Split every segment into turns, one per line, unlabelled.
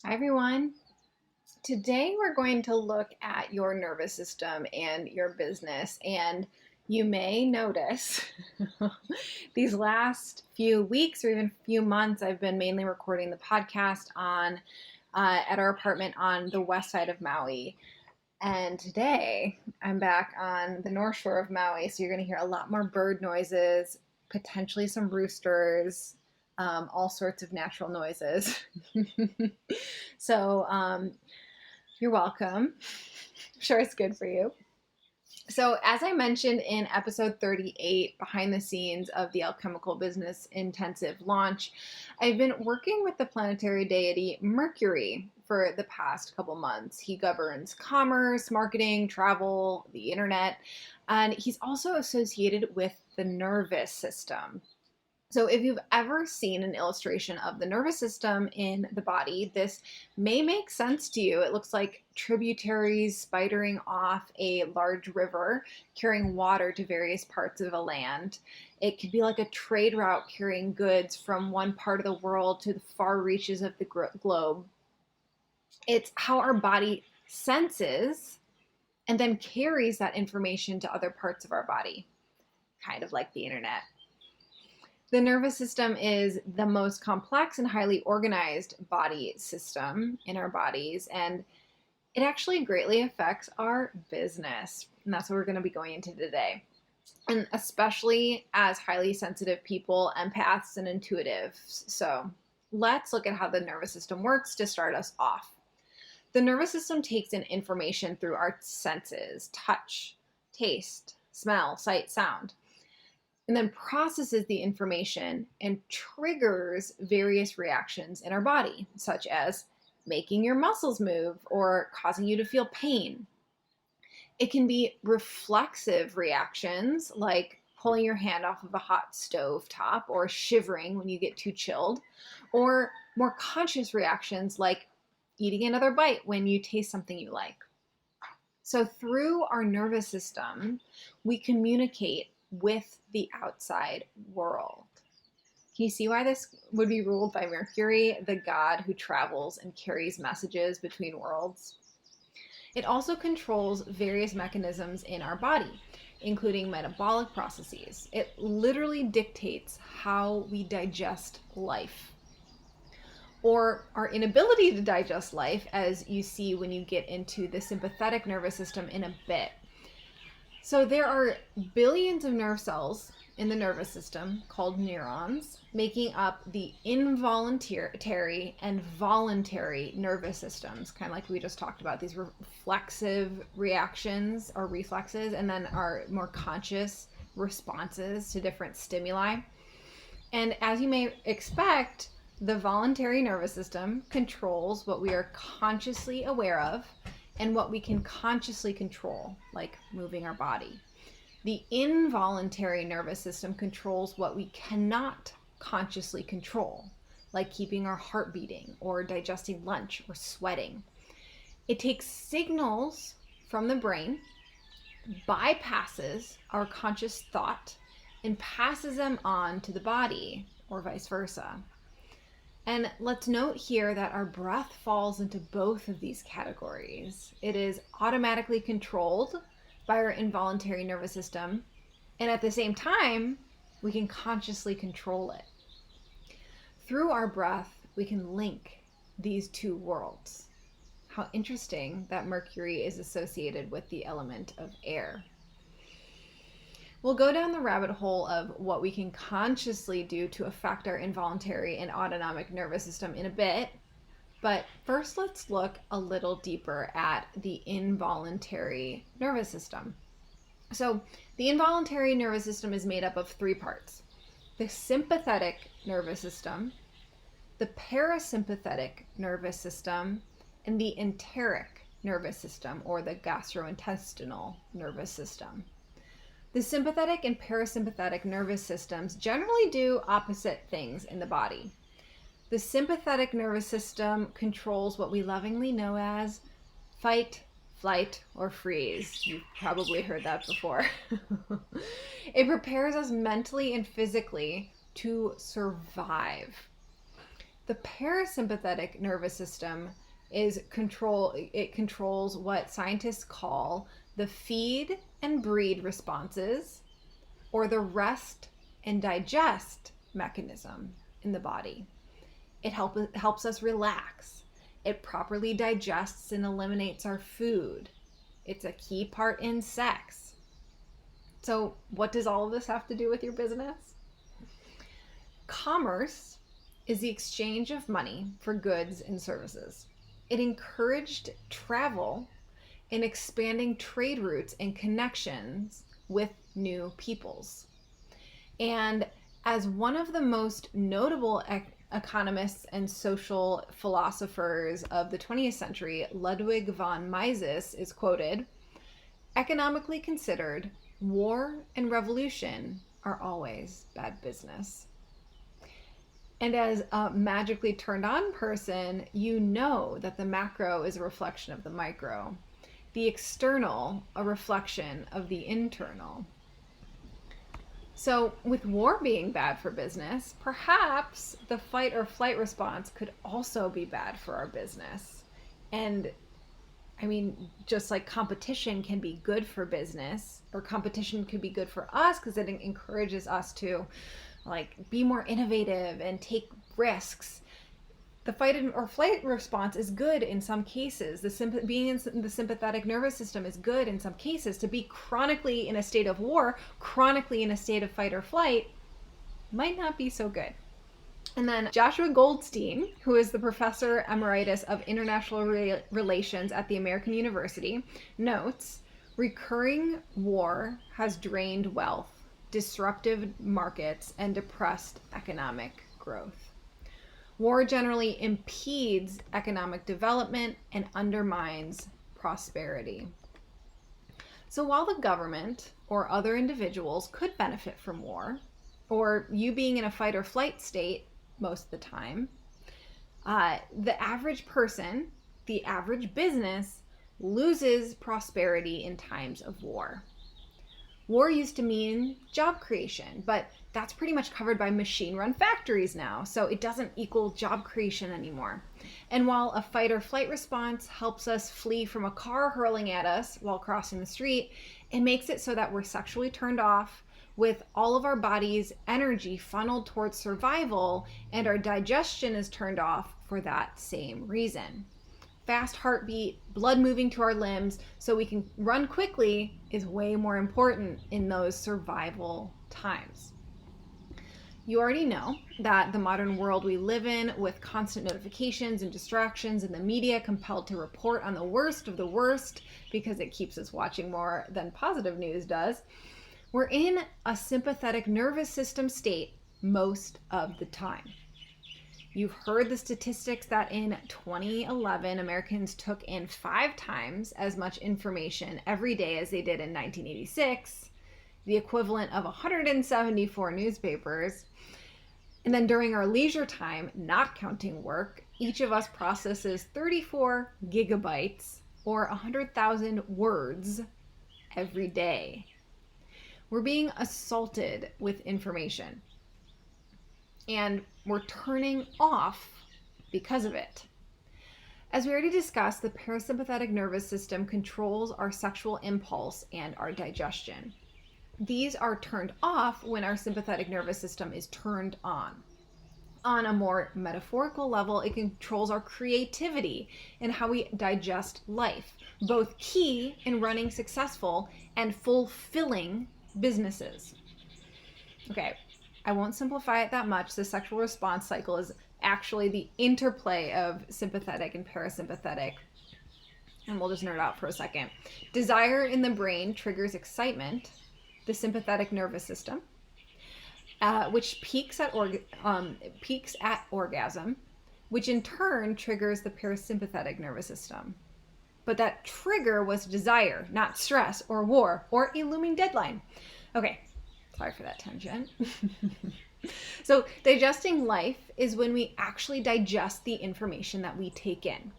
Hi everyone. Today we're going to look at your nervous system and your business. And you may notice these last few weeks or even few months, I've been mainly recording the podcast at our apartment on the west side of Maui. And today I'm back on the north shore of Maui. So you're going to hear a lot more bird noises, potentially some roosters, all sorts of natural noises. So you're welcome. I'm sure it's good for you. So, as I mentioned in episode 38, behind the scenes of the Alchemical Business Intensive launch, I've been working with the planetary deity Mercury for the past couple months. He governs commerce, marketing, travel, the internet, and he's also associated with the nervous system. So, if you've ever seen an illustration of the nervous system in the body, this may make sense to you. It looks like tributaries spidering off a large river, carrying water to various parts of a land. It could be like a trade route carrying goods from one part of the world to the far reaches of the globe. It's how our body senses and then carries that information to other parts of our body, kind of like the internet. The nervous system is the most complex and highly organized body system in our bodies, and it actually greatly affects our business. And that's what we're going to be going into today. And especially as highly sensitive people, empaths, and intuitives. So let's look at how the nervous system works to start us off. The nervous system takes in information through our senses: touch, taste, smell, sight, sound, and then processes the information and triggers various reactions in our body, such as making your muscles move or causing you to feel pain. It can be reflexive reactions like pulling your hand off of a hot stove top or shivering when you get too chilled, or more conscious reactions like eating another bite when you taste something you like. So through our nervous system, we communicate with the outside world. Can you see why this would be ruled by Mercury, the god who travels and carries messages between worlds? It also controls various mechanisms in our body, including metabolic processes. It literally dictates how we digest life, or our inability to digest life, as you see when you get into the sympathetic nervous system in a bit. So there are billions of nerve cells in the nervous system called neurons, making up the involuntary and voluntary nervous systems, kind of like we just talked about, these reflexive reactions or reflexes, and then our more conscious responses to different stimuli. And as you may expect, the voluntary nervous system controls what we are consciously aware of and what we can consciously control, like moving our body. The involuntary nervous system controls what we cannot consciously control, like keeping our heart beating or digesting lunch or sweating. It takes signals from the brain, bypasses our conscious thought, and passes them on to the body, or vice versa. And let's note here that our breath falls into both of these categories. It is automatically controlled by our involuntary nervous system, and at the same time, we can consciously control it. Through our breath, we can link these two worlds. How interesting that Mercury is associated with the element of air. We'll go down the rabbit hole of what we can consciously do to affect our involuntary and autonomic nervous system in a bit. But first, let's look a little deeper at the involuntary nervous system. So the involuntary nervous system is made up of three parts: the sympathetic nervous system, the parasympathetic nervous system, and the enteric nervous system, or the gastrointestinal nervous system. The sympathetic and parasympathetic nervous systems generally do opposite things in the body. The sympathetic nervous system controls what we lovingly know as fight, flight, or freeze. You've probably heard that before. It prepares us mentally and physically to survive. The parasympathetic nervous system it controls what scientists call the feed and breed responses, or the rest and digest mechanism in the body. It helps us relax. It properly digests and eliminates our food. It's a key part in sex. So what does all of this have to do with your business? Commerce is the exchange of money for goods and services. It encouraged travel and expanding trade routes and connections with new peoples. And as one of the most notable economists and social philosophers of the 20th century, Ludwig von Mises, is quoted, "Economically considered, war and revolution are always bad business." And as a magically turned on person, you know that the macro is a reflection of the micro, the external a reflection of the internal. So with war being bad for business, perhaps the fight or flight response could also be bad for our business. And I mean, just like competition can be good for business, or competition could be good for us because it encourages us to be more innovative and take risks. The fight or flight response is good in some cases. Being in the sympathetic nervous system is good in some cases. To be chronically in a state of war, chronically in a state of fight or flight, might not be so good. And then Joshua Goldstein, who is the professor emeritus of international relations at the American University, notes, recurring war has drained wealth, disrupted markets, and depressed economic growth. War generally impedes economic development and undermines prosperity. So while the government or other individuals could benefit from war, or you being in a fight or flight state most of the time, the average person, the average business, loses prosperity in times of war. War used to mean job creation, but that's pretty much covered by machine-run factories now, so it doesn't equal job creation anymore. And while a fight or flight response helps us flee from a car hurling at us while crossing the street, it makes it so that we're sexually turned off, with all of our body's energy funneled towards survival, and our digestion is turned off for that same reason. Fast heartbeat, blood moving to our limbs so we can run quickly is way more important in those survival times. You already know that the modern world we live in, with constant notifications and distractions and the media compelled to report on the worst of the worst because it keeps us watching more than positive news does, we're in a sympathetic nervous system state most of the time. You've heard the statistics that in 2011, Americans took in 5 times as much information every day as they did in 1986, the equivalent of 174 newspapers. And then during our leisure time, not counting work, each of us processes 34 gigabytes or 100,000 words every day. We're being assaulted with information, and we're turning off because of it. As we already discussed, the parasympathetic nervous system controls our sexual impulse and our digestion. These are turned off when our sympathetic nervous system is turned on. On a more metaphorical level, it controls our creativity and how we digest life, both key in running successful and fulfilling businesses. Okay, I won't simplify it that much. The sexual response cycle is actually the interplay of sympathetic and parasympathetic. And we'll just nerd out for a second. Desire in the brain triggers excitement, the sympathetic nervous system, which peaks at orgasm, which in turn triggers the parasympathetic nervous system. But that trigger was desire, not stress or war or a looming deadline. Okay, sorry for that tangent. So digesting life is when we actually digest the information that we take in.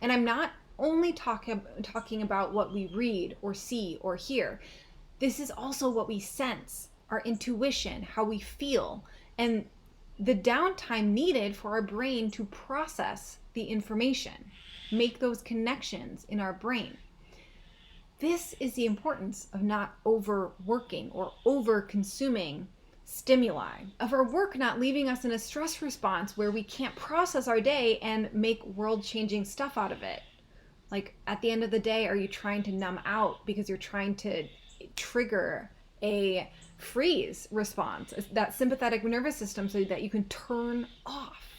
And I'm not only talking about what we read or see or hear. This is also what we sense, our intuition, how we feel. And the downtime needed for our brain to process the information, make those connections in our brain. This is the importance of not overworking or over-consuming stimuli, of our work not leaving us in a stress response where we can't process our day and make world-changing stuff out of it. Like, at the end of the day, are you trying to numb out because you're trying to trigger a freeze response, that sympathetic nervous system, so that you can turn off?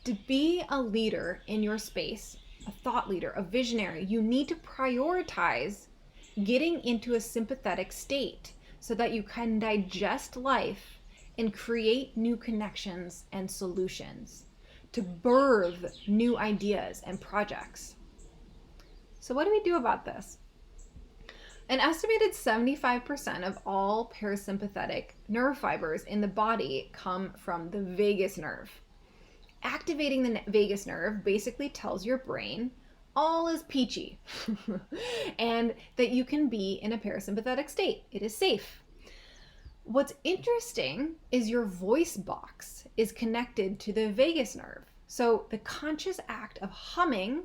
To be a leader in your space, a thought leader, a visionary, you need to prioritize getting into a sympathetic state so that you can digest life and create new connections and solutions, to birth new ideas and projects. So what do we do about this? An estimated 75% of all parasympathetic nerve fibers in the body come from the vagus nerve. Activating the vagus nerve basically tells your brain all is peachy and that you can be in a parasympathetic state. It is safe. What's interesting is your voice box is connected to the vagus nerve. So the conscious act of humming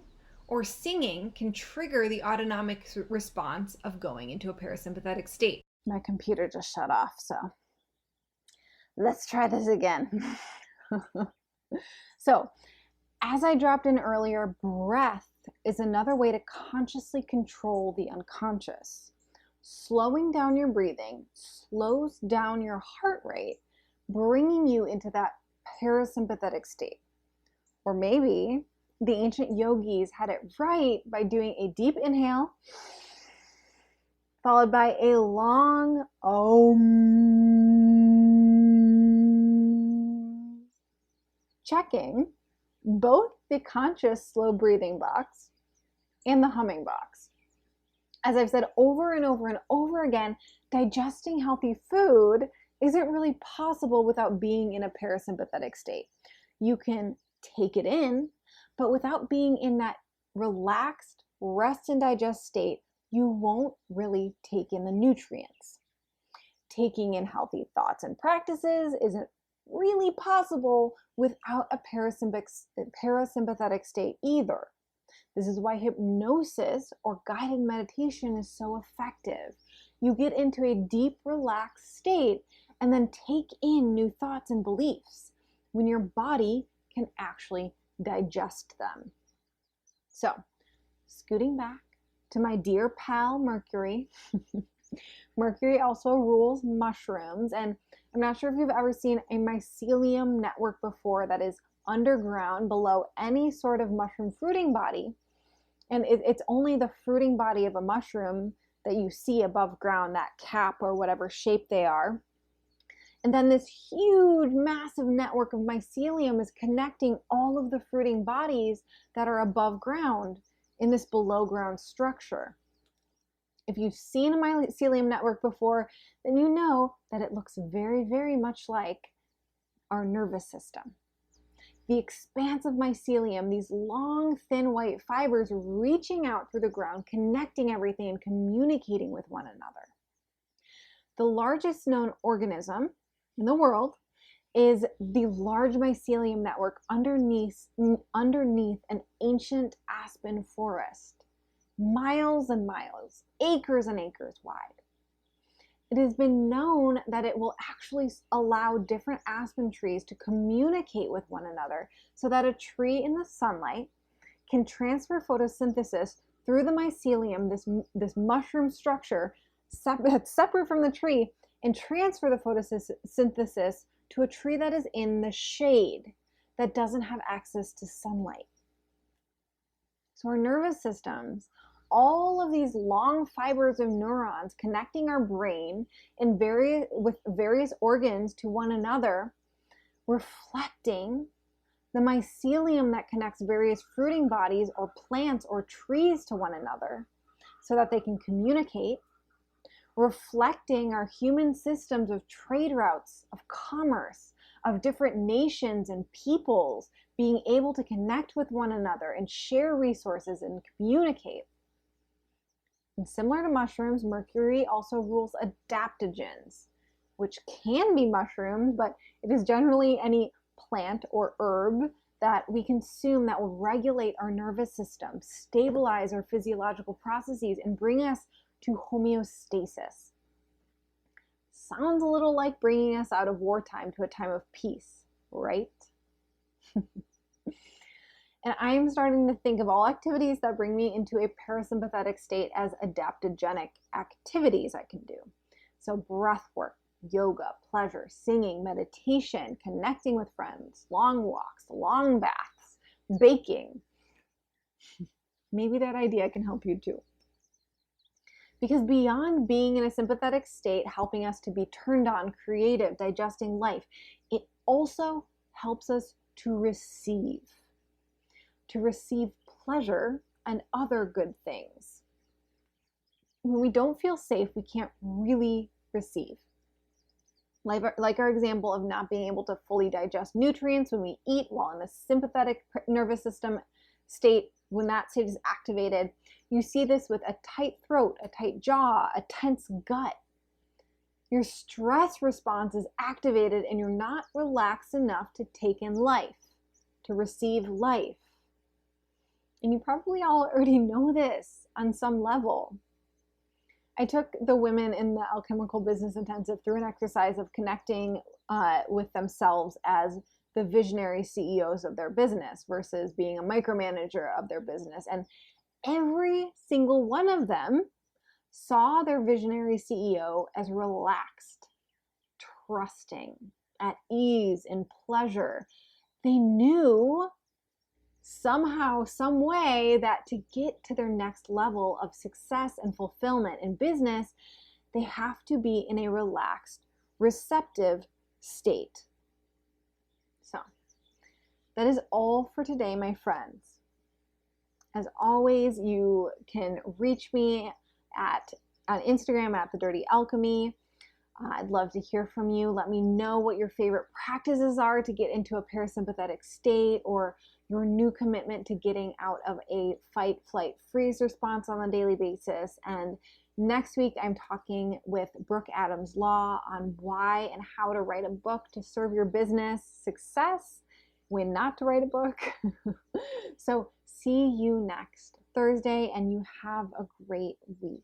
or singing can trigger the autonomic response of going into a parasympathetic state. My computer just shut off, so let's try this again. So, as I dropped in earlier, breath is another way to consciously control the unconscious. Slowing down your breathing slows down your heart rate, bringing you into that parasympathetic state. Or maybe the ancient yogis had it right by doing a deep inhale, followed by a long Om. Checking both the conscious slow breathing box and the humming box. As I've said over and over and over again, digesting healthy food isn't really possible without being in a parasympathetic state. You can take it in, but without being in that relaxed, rest and digest state, you won't really take in the nutrients. Taking in healthy thoughts and practices isn't really possible without a parasympathetic state either. This is why hypnosis or guided meditation is so effective. You get into a deep, relaxed state and then take in new thoughts and beliefs when your body can actually digest them. So, scooting back to my dear pal Mercury. Mercury also rules mushrooms, and I'm not sure if you've ever seen a mycelium network before that is underground below any sort of mushroom fruiting body. And it's only the fruiting body of a mushroom that you see above ground, that cap or whatever shape they are. And then this huge, massive network of mycelium is connecting all of the fruiting bodies that are above ground in this below ground structure. If you've seen a mycelium network before, then you know that it looks very, very much like our nervous system. The expanse of mycelium, these long, thin white fibers reaching out through the ground, connecting everything and communicating with one another. The largest known organism in the world is the large mycelium network underneath an ancient aspen forest. Miles and miles, acres and acres wide. It has been known that it will actually allow different aspen trees to communicate with one another so that a tree in the sunlight can transfer photosynthesis through the mycelium, this mushroom structure that's separate from the tree, and transfer the photosynthesis to a tree that is in the shade, that doesn't have access to sunlight. So our nervous systems, all of these long fibers of neurons connecting our brain with various organs to one another, reflecting the mycelium that connects various fruiting bodies or plants or trees to one another so that they can communicate, reflecting our human systems of trade routes, of commerce, of different nations and peoples being able to connect with one another and share resources and communicate. And similar to mushrooms, Mercury also rules adaptogens, which can be mushrooms, but it is generally any plant or herb that we consume that will regulate our nervous system, stabilize our physiological processes, and bring us to homeostasis. Sounds a little like bringing us out of wartime to a time of peace, right? And I'm starting to think of all activities that bring me into a parasympathetic state as adaptogenic activities I can do. So breath work, yoga, pleasure, singing, meditation, connecting with friends, long walks, long baths, baking. Maybe that idea can help you too. Because beyond being in a sympathetic state, helping us to be turned on, creative, digesting life, it also helps us to receive pleasure and other good things. When we don't feel safe, we can't really receive. Like our example of not being able to fully digest nutrients when we eat while in a sympathetic nervous system state, when that state is activated. You see this with a tight throat, a tight jaw, a tense gut. Your stress response is activated and you're not relaxed enough to take in life, to receive life. And you probably all already know this on some level. I took the women in the Alchemical Business Intensive through an exercise of connecting with themselves as the visionary CEOs of their business versus being a micromanager of their business. And every single one of them saw their visionary CEO as relaxed, trusting, at ease, in pleasure. They knew somehow, some way, that to get to their next level of success and fulfillment in business, they have to be in a relaxed, receptive state. So that is all for today, my friends. As always, you can reach me on Instagram at The Dirty Alchemy. I'd love to hear from you. Let me know what your favorite practices are to get into a parasympathetic state, or your new commitment to getting out of a fight, flight, freeze response on a daily basis. And next week, I'm talking with Brooke Adams Law on why and how to write a book to serve your business success, when not to write a book. So see you next Thursday, and you have a great week.